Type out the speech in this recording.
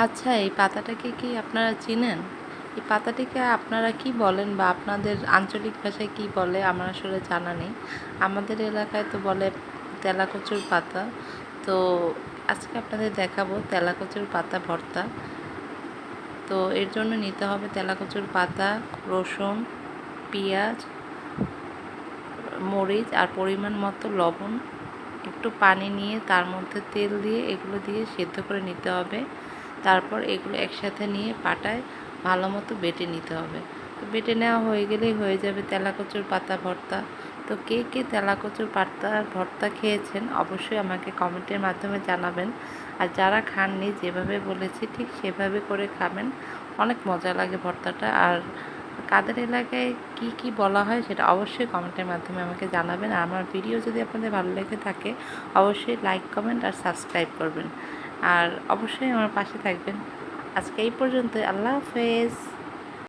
আচ্ছা, এই পাতাটাকে কি আপনারা চিনেন? এই পাতাটিকে আপনারা কি বলেন বা আপনাদের আঞ্চলিক ভাষায় কি বলে আমার আসলে জানা নেই। আমাদের এলাকায় তো বলে তেলাকুচুর পাতা। তো আজকে আপনাদের দেখাবো তেলাকুচুর পাতা ভর্তা। তো এর জন্য নিতে হবে তেলাকুচুর পাতা, রসুন, পেঁয়াজ, মরিচ আর পরিমাণ মতো লবণ, একটু পানি নিয়ে তার মধ্যে তেল দিয়ে এগুলো দিয়ে সেদ্ধ করে নিতে হবে। তারপর এগুলো একসাথে নিয়ে পাটায় ভালো মতো বেটে নিতে হবে। তো বেটে নেওয়া হয়ে গেলেই হয়ে যাবে তেলাকুচুর পাতা ভর্তা। তো কে কে তেলাকুচুর পাতার ভর্তা খেয়েছেন অবশ্যই আমাকে কমেন্টের মাধ্যমে জানাবেন। আর যারা খাননি যেভাবে বলেছি ঠিক সেভাবে করে খাবেন, অনেক মজা লাগে ভর্তাটা। আর কাদের এলাকায় কি কি বলা হয় সেটা অবশ্যই কমেন্টের মাধ্যমে আমাকে জানাবেন। আর আমার ভিডিও যদি আপনাদের ভালো লেগে থাকে অবশ্যই লাইক, কমেন্ট আর সাবস্ক্রাইব করবেন। আর অবশ্যই আমার পাশে থাকবেন। আজকে এই পর্যন্ত। আল্লাহ হাফেজ।